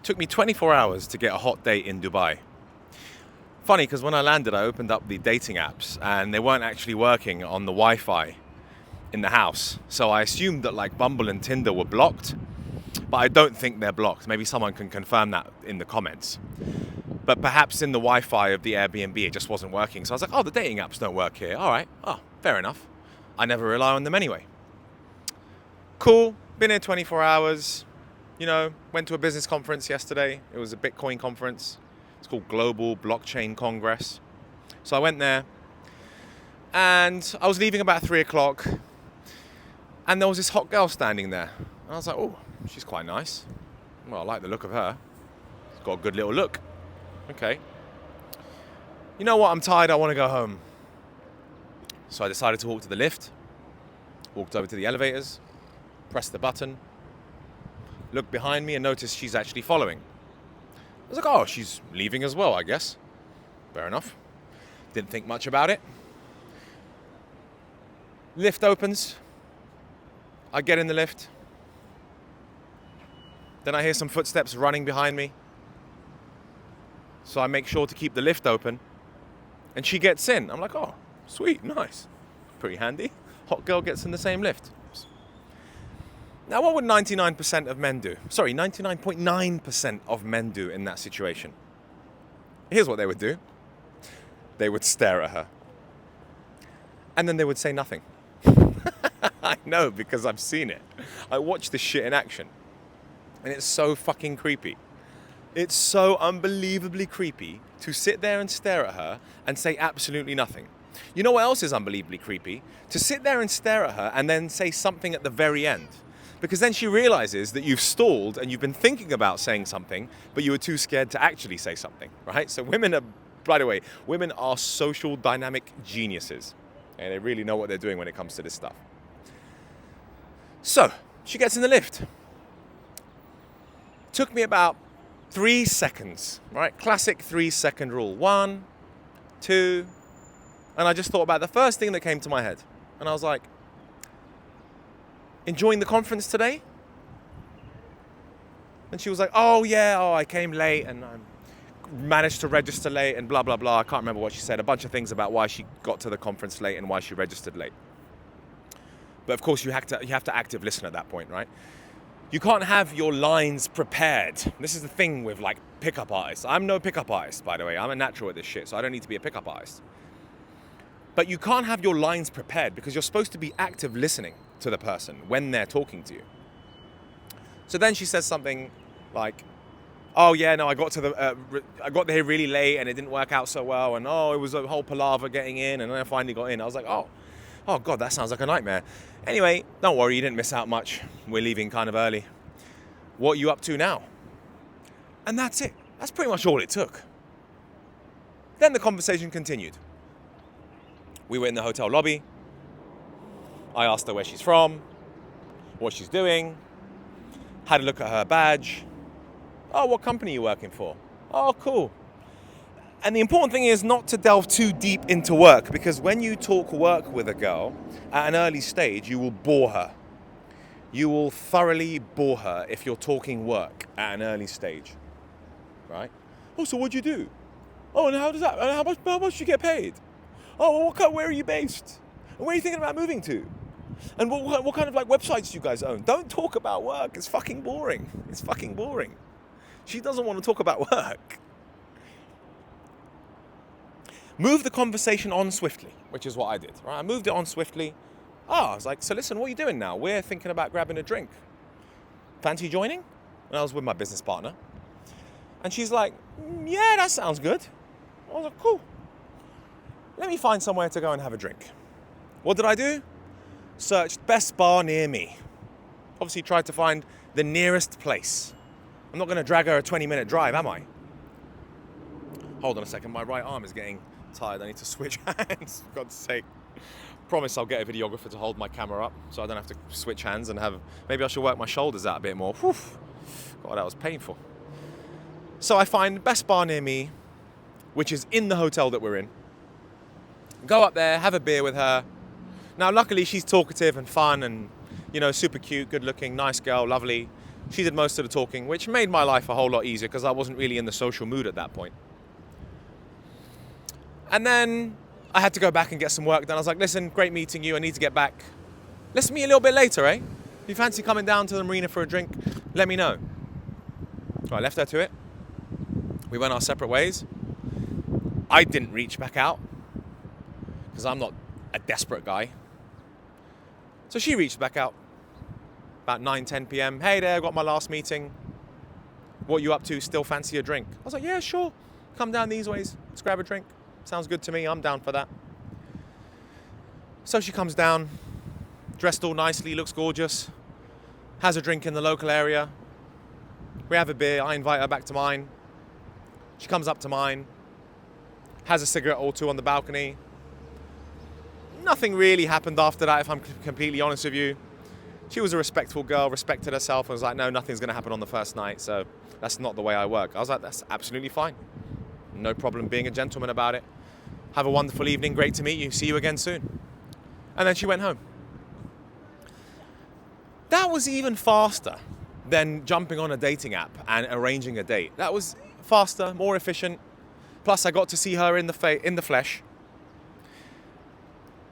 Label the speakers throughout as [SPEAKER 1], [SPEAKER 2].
[SPEAKER 1] Took me 24 hours to get a hot date in Dubai. Funny, because when I landed, I opened up the dating apps and they weren't actually working on the Wi-Fi in the house. So I assumed that like Bumble and Tinder were blocked, but I don't think they're blocked. Maybe someone can confirm that in the comments. But perhaps in the Wi-Fi of the Airbnb, it just wasn't working. So I was like, oh, the dating apps don't work here. All right. Oh, fair enough. I never rely on them anyway. Cool. Been here 24 hours. You know, went to a business conference yesterday. It was a Bitcoin conference. It's called Global Blockchain Congress. So I went there and I was leaving about 3 o'clock and there was this hot girl standing there. And I was like, oh, she's quite nice. Well, I like the look of her. She's got a good little look. Okay. You know what? I'm tired. I want to go home. So I decided to walk to the lift, walked over to the elevators, pressed the button, looked behind me and noticed she's actually following. I was like, oh, she's leaving as well, I guess. Fair enough. Didn't think much about it. Lift opens. I get in the lift. Then I hear some footsteps running behind me. So I make sure to keep the lift open. And she gets in. I'm like, oh, sweet, nice. Pretty handy. Hot girl gets in the same lift. Now, what would 99% of men do? Sorry, 99.9% of men do in that situation? Here's what they would do. They would stare at her. And then they would say nothing. I know, because I've seen it. I watched this shit in action. And it's so fucking creepy. It's so unbelievably creepy to sit there and stare at her and say absolutely nothing. You know what else is unbelievably creepy? To sit there and stare at her and then say something at the very end. Because then she realizes that you've stalled and you've been thinking about saying something, but you were too scared to actually say something, right? So women are, by the way, women are social dynamic geniuses. And they really know what they're doing when it comes to this stuff. So, she gets in the lift. Took me about 3 seconds, right? Classic 3-second rule. 1, 2, and I just thought about the first thing that came to my head. And I was like, enjoying the conference today? And she was like, oh yeah, I came late and I managed to register late and blah, blah, blah. I can't remember what she said. A bunch of things about why she got to the conference late and why she registered late. But of course you have to active listen at that point, right? You can't have your lines prepared. This is the thing with like pickup artists. I'm no pickup artist, by the way. I'm a natural at this shit, so I don't need to be a pickup artist. But you can't have your lines prepared because you're supposed to be active listening to the person when they're talking to you. So then she says something like, oh yeah, no, I got there really late and it didn't work out so well, and oh, it was a whole palaver getting in, and then I finally got in. I was like, oh God, that sounds like a nightmare. Anyway, don't worry, you didn't miss out much. We're leaving kind of early. What are you up to now? And that's it. That's pretty much all it took. Then the conversation continued. We were in the hotel lobby. I asked her where she's from, what she's doing, had a look at her badge. Oh, what company are you working for? Oh, cool. And the important thing is not to delve too deep into work, because when you talk work with a girl at an early stage, you will bore her. You will thoroughly bore her if you're talking work at an early stage, right? Oh, so what'd you do? Oh, and how does that? And how much do you get paid? Oh, where are you based? And where are you thinking about moving to? And what kind of like websites do you guys own? Don't talk about work. It's fucking boring. It's fucking boring. She doesn't want to talk about work. Move the conversation on swiftly, which is what I did. Right? I moved it on swiftly. I was like, so listen, what are you doing now? We're thinking about grabbing a drink. Fancy joining? And I was with my business partner. And she's like, yeah, that sounds good. I was like, cool. Let me find somewhere to go and have a drink. What did I do? Searched best bar near me. Obviously tried to find the nearest place. I'm not going to drag her a 20-minute drive, am I? Hold on a second, my right arm is getting tired. I need to switch hands, for God's sake. Promise I'll get a videographer to hold my camera up so I don't have to switch hands and have... Maybe I should work my shoulders out a bit more. Whew. God, that was painful. So I find best bar near me, which is in the hotel that we're in. Go up there, have a beer with her. Now, luckily, she's talkative and fun and, you know, super cute, good looking, nice girl, lovely. She did most of the talking, which made my life a whole lot easier because I wasn't really in the social mood at that point. And then I had to go back and get some work done. I was like, listen, great meeting you. I need to get back. Let's meet a little bit later, eh? If you fancy coming down to the marina for a drink, let me know. So I left her to it. We went our separate ways. I didn't reach back out because I'm not a desperate guy. So she reached back out about 9-10 p.m. Hey there, got my last meeting. What you up to? Still fancy a drink? I was like, yeah, sure. Come down these ways. Let's grab a drink. Sounds good to me. I'm down for that. So she comes down, dressed all nicely, looks gorgeous, has a drink in the local area. We have a beer. I invite her back to mine. She comes up to mine, has a cigarette or two on the balcony. Nothing really happened after that, if I'm completely honest with you. She was a respectful girl, respected herself, and was like, no, nothing's going to happen on the first night, so that's not the way I work. I was like, that's absolutely fine. No problem being a gentleman about it. Have a wonderful evening. Great to meet you. See you again soon. And then she went home. That was even faster than jumping on a dating app and arranging a date. That was faster, more efficient. Plus, I got to see her in the flesh.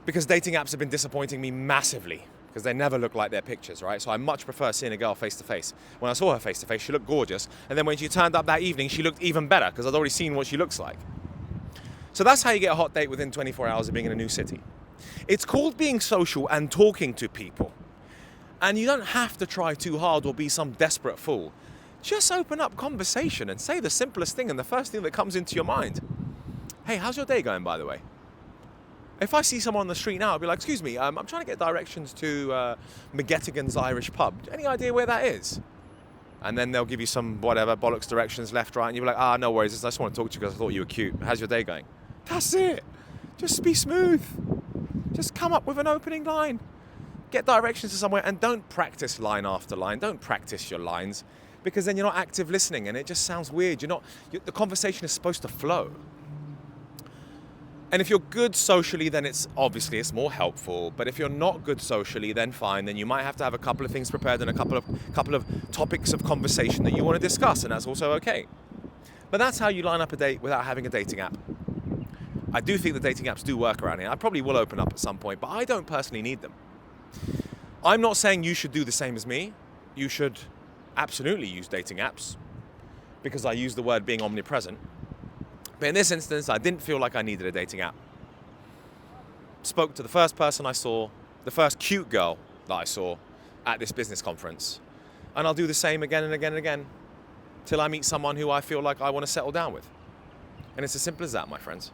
[SPEAKER 1] Because dating apps have been disappointing me massively. Because they never look like their pictures, right? So I much prefer seeing a girl face to face. When I saw her face to face, she looked gorgeous. And then when she turned up that evening, she looked even better because I'd already seen what she looks like. So that's how you get a hot date within 24 hours of being in a new city. It's called being social and talking to people. And you don't have to try too hard or be some desperate fool. Just open up conversation and say the simplest thing and the first thing that comes into your mind. Hey, how's your day going, by the way? If I see someone on the street now, I'll be like, excuse me, I'm trying to get directions to McGettigan's Irish pub. Any idea where that is? And then they'll give you some whatever, bollocks directions, left, right, and you'll be like, no worries, I just want to talk to you because I thought you were cute. How's your day going? That's it. Just be smooth. Just come up with an opening line. Get directions to somewhere and don't practice line after line. Don't practice your lines because then you're not active listening and it just sounds weird. The conversation is supposed to flow. And if you're good socially, then it's more helpful. But if you're not good socially, then fine. Then you might have to have a couple of things prepared and a couple of topics of conversation that you want to discuss, and that's also okay. But that's how you line up a date without having a dating app. I do think the dating apps do work around here. I probably will open up at some point, but I don't personally need them. I'm not saying you should do the same as me. You should absolutely use dating apps because I use the word being omnipresent. But in this instance, I didn't feel like I needed a dating app. Spoke to the first person I saw, the first cute girl that I saw at this business conference. And I'll do the same again and again and again till I meet someone who I feel like I want to settle down with. And it's as simple as that, my friends.